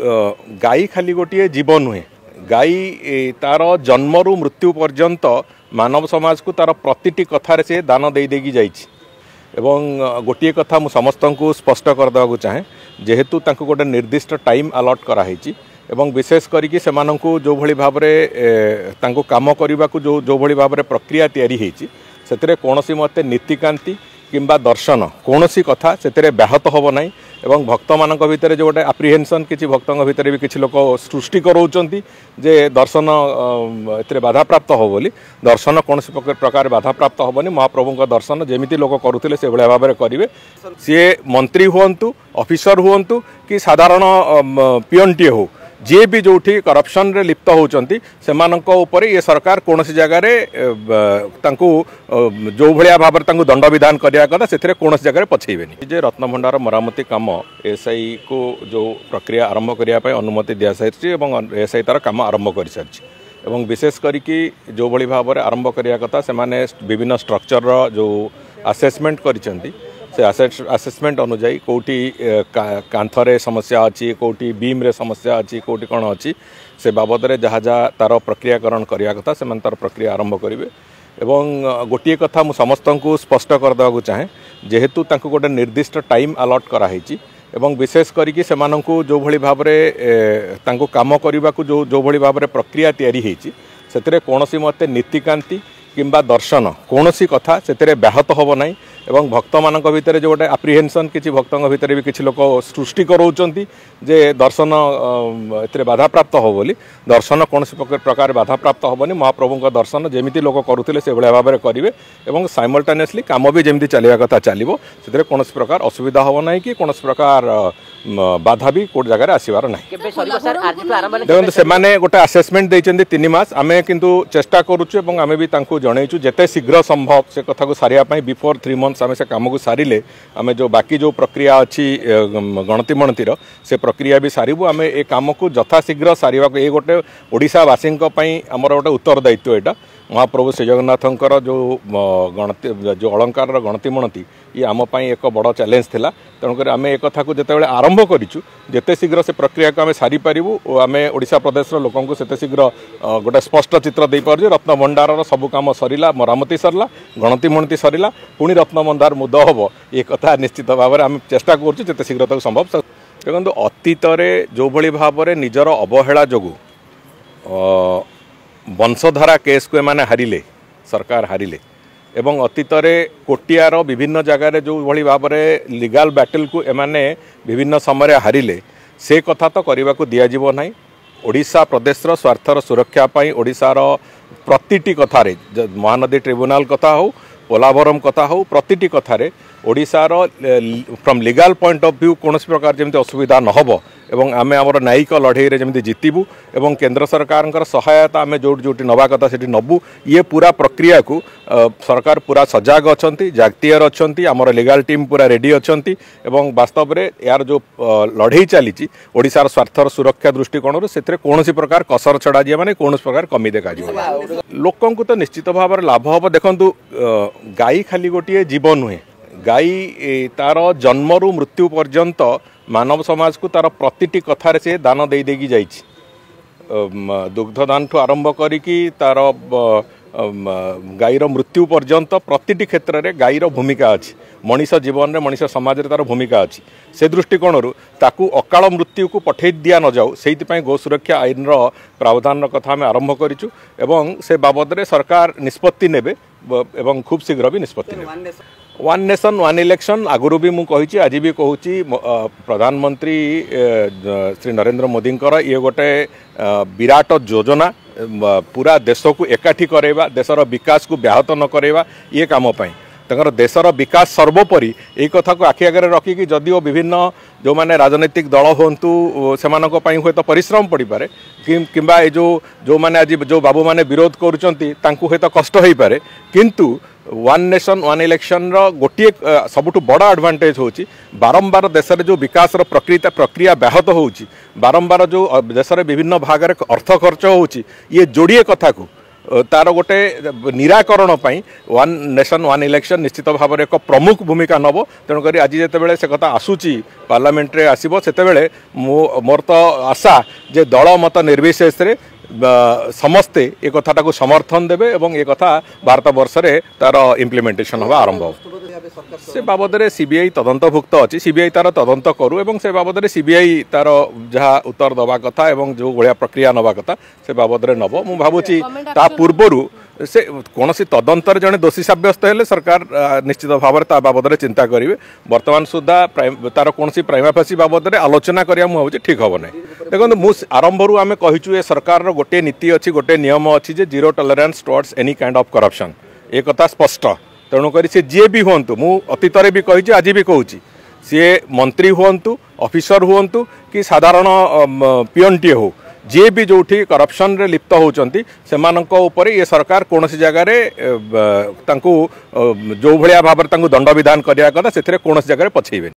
गाई खाली गोटे जीव नुहे गाई तार जन्मरू मृत्यु पर्यंत मानव समाज को तार प्रति कथार से दान दे देगी जाइछि एवं गोटे कथा मु समस्त को स्पष्ट करदेवा चाहे जेहेतु तांको गोटे निर्दिष्ट टाइम अलॉट कराई एवं विशेष करिकि सेमानंकु जो भली भाबरे तांको काम करबा को जो भली भाबरे प्रक्रिया तयारी हेछि सेतरे कोनोसी मते नीतिकांति किंबा दर्शन कोनोसी कथा सेतरे ब्याहत होबो नै एवं भक्त मानक भितर जो गोटे एप्रिहेंशन किछि भक्तंग भितर भी किछि लोक सृष्टि करौचंती जे दर्शन एतरे बाधा प्राप्त हो बोली दर्शन कोनोसी प्रकार बाधा प्राप्त होबनी महाप्रभु दर्शन जेमिति लोक करुथिले से भले भाबरे करिवे सी मंत्री हुअंतु ऑफिसर हुअंतु कि साधारण पियनटी हो जे भी जोठी करप्शन रे लिप्त होचंती सेमानंको ऊपर ये सरकार कोनोसी जगह रे तांको जो भलिया भाबर तांको दंड विधान करिया कथा सेथरे कोनोसी जगह रे पछेइबेनी जे रत्नभंडार मरामती काम एसआई को जो प्रक्रिया आरंभ करिया पय अनुमति दिया साइछि एवं एसआई तार काम आरंभ करि साइछि एवं विशेष करिकि जो भली भाबर आरंभ करिया कथा से माने विभिन्न स्ट्रक्चर रो जो असेसमेंट करिसंती से असेसमेंट अनुजाई कोटी कांथरे समस्या अच्छी कोटी बीम रे समस्या अच्छी कोटी कौन अच्छी से बाबद रे जहाँ जहाँ तार प्रक्रियाकरण करिया कथा से तार प्रक्रिया आरंभ करेंगे एवं गोटे कथा मु समस्त को स्पष्ट करदेवा चाहे जेहेतु तांको गोटे निर्दिष्ट टाइम अलॉट कराई एवं विशेष करिकि सेमानंकु जो भली भाबरे तांको काम करबा को जो भली भाबरे प्रक्रिया तयारी हेछि सेतरे कोनोसी मते नीतिकांति किंबा दर्शन कोनोसी कथा सेतरे ब्याहत होबो नै एवं भक्त मानक भितर जो गोटे एप्रिहेंशन किछि भक्तंग भितर भी किछि लोक सृष्टि करौचंती जे दर्शन एतरे बाधा प्राप्त हो बोली दर्शन कोनोसी प्रकार बाधा प्राप्त होबनी महाप्रभु दर्शन जेमिति लोक करुथिले से भले भाबरे करिवे एवं साइमल्टेनियसली काम भी जेमिति चलिया कथा चलिबो सेतरे कोनोसी प्रकार असुविधा होबो नै कि कोनोसी प्रकार बाधा भी कोट जगह आसबार ना देखो से माने गोटे असेसमेंट देइचंदी 3 मास आमे किंतु चेष्टा करूछु एवं आमे भी तांको जणैछु जेते शीघ्र संभव से कथा को सारिया पई बिफोर 3 मंथ्स आमे से काम को सारिले आमे जो बाकी जो प्रक्रिया अछि गणति मणतिर से प्रक्रिया भी सारिबु आमे ए काम को यथा शीघ्र सारिबा को ए गोटे ओडिसा वासिंक पई हमर गोटे उत्तरदायित्व एटा महाप्रभु श्री जगन्नाथंकर जो गणति जो अलंकार गणति मणति ये आम एक बड़ चैलेंज थिला तेणुक आम एक कथा को जिते आरंभ करूँ जिते शीघ्र से प्रक्रिया को आम सारी पारू आम ओडिशा प्रदेश लोक से शीघ्र गोटे स्पष्ट चित्र दे पारे रत्नभंडार सब कम सरला मरामती सरला गणति मणति सरला पुणी रत्नभंडार मुद हम ये कथा निश्चित भाव में आम चेष्टा करते शीघ्र तक संभव देखो अतीत जो भली भाव में निजर अवहेला जोगु वंशधारा केस को एमाने हारिले सरकार हारिले एवं अतीत कोटियार विभिन्न जगार जो भली भाव में लीगल बैटल को एमाने विभिन्न समय हारिले से कथा तो करने को दिज्व ना ओडिशा प्रदेश स्वार्थर सुरक्षा पाई ओडिशार प्रतिटी कथार महानदी ट्रिब्यूनाल कथा हो पोलाभरम कथा हो प्रतिटी कथार ओडिशार from legal point of view कौन प्रकार जमी असुविधा नहब एवं आमे आमर न्यायिक लड़े जमी जीतबू एवं केंद्र सरकार सहायता आमे जो जोटी नवा कथा से नबू ये पूरा प्रक्रिया को सरकार पूरा सजग अच्छा जागतियर अच्छा आमर लीगल टीम पूरा रेडी अच्छा एवं वास्तव में यार जो लड़े चली ओडिशार स्वार्थर सुरक्षा दृष्टिकोण से कौन प्रकार कसर छड़ा दिया माने कौन प्रकार कमी देखा लोक तो निश्चित भाव में लाभ हम देखु गाई खाली गोटे जीव नुहे गाई तार जन्मरू मृत्यु पर्यंत मानव समाज को तार प्रति कथार से दान दे देगी जाइछि दुग्धदान ठू आरंभ करिकी तार गाईर मृत्यु पर्यंत प्रति क्षेत्र में गाईर भूमिका अच्छी मनीष जीवन में मनीष समाज रे तार भूमिका अच्छी से दृष्टिकोण ताकू अकाल मृत्यु को पठे दिया न जाऊ से गो सुरक्षा आईन प्रावधान कथा आम आरंभ करूँ एवं से बाबद में सरकार निष्पत्ति नेबे एवं खूब शीघ्र भी निष्पत्ति नेबे वन नेशन वन इलेक्शन आगुरी भी मुझे आज भी कहूँ प्रधानमंत्री श्री नरेंद्र मोदी ये गोटे विराट योजना पूरा देश को एकाठी करवा देशर विकास को व्याहत न करवा ये काम पाई तंकर देशर विकास सर्वोपरि यही कथा को आखि आगे रखिकी जदिओ विभिन्न जो माने राजनैतिक दल हूँ से हे तो परिश्रम पड़ पारे किंबा ये जो माने आज जो बाबू माने विरोध करुँचे तो कष्ट हो पारे किंतु वन नेशन वन इलेक्शन गोटे सबुठु बड़ एडवांटेज होची बारंबार देश जो विकास प्रक्रिया व्याहत होची बारंबार जो देश विभिन्न भाग में अर्थ खर्च होची ये जोड़िए कथा को तार गोटे निराकरण वन नेशन वन इलेक्शन निश्चित भाव में एक प्रमुख भूमिका नब तेणुक आज जिते से कथा आसूची पार्लियामेंट रे आसीबो सेतेबेले मोर तो आशा जे दल मत निर्विशेष रे समस्ते एक कथाटा को समर्थन देवे और एक कथा भारत वर्ष रे तार इम्प्लीमेंटेशन हवा आरंभ हो से बाबद में सीबीआई तदंतभुक्त अच्छी सीबीआई तार तदंत करू और से बाबद में सीबीआई तार जहाँ उत्तर दवा कथा और जो भाया प्रक्रिया नवा कथा से बाबद में नब मु भावुची ता पूर्वरु से कौन तदंतर जड़े दोषी सब्यस्त हेले सरकार निश्चित भाव में बाबद में चिंता करेंगे बर्तमान सुधा तार कौन प्राइमा फासी बाबद में आलोचना करा मुझे ठीक हम ना देखो मुझ आरंभरू आम कहीचु ए सरकार गोटे नीति अच्छी गोटे नियम अच्छी जे zero tolerance towards any kind of corruption एक कथा स्पष्ट तेणुक सी जी भी हूँ मु अतीत भी कही आज भी कहूँ सी मंत्री हूँ ऑफिसर हूँ कि साधारण पियनटीए हो जी भी जो करप्शन रे लिप्त होती से ये सरकार कौन सी जगार जो भाया भाव दंड विधान करा कथा से कौन जगह पछेबे।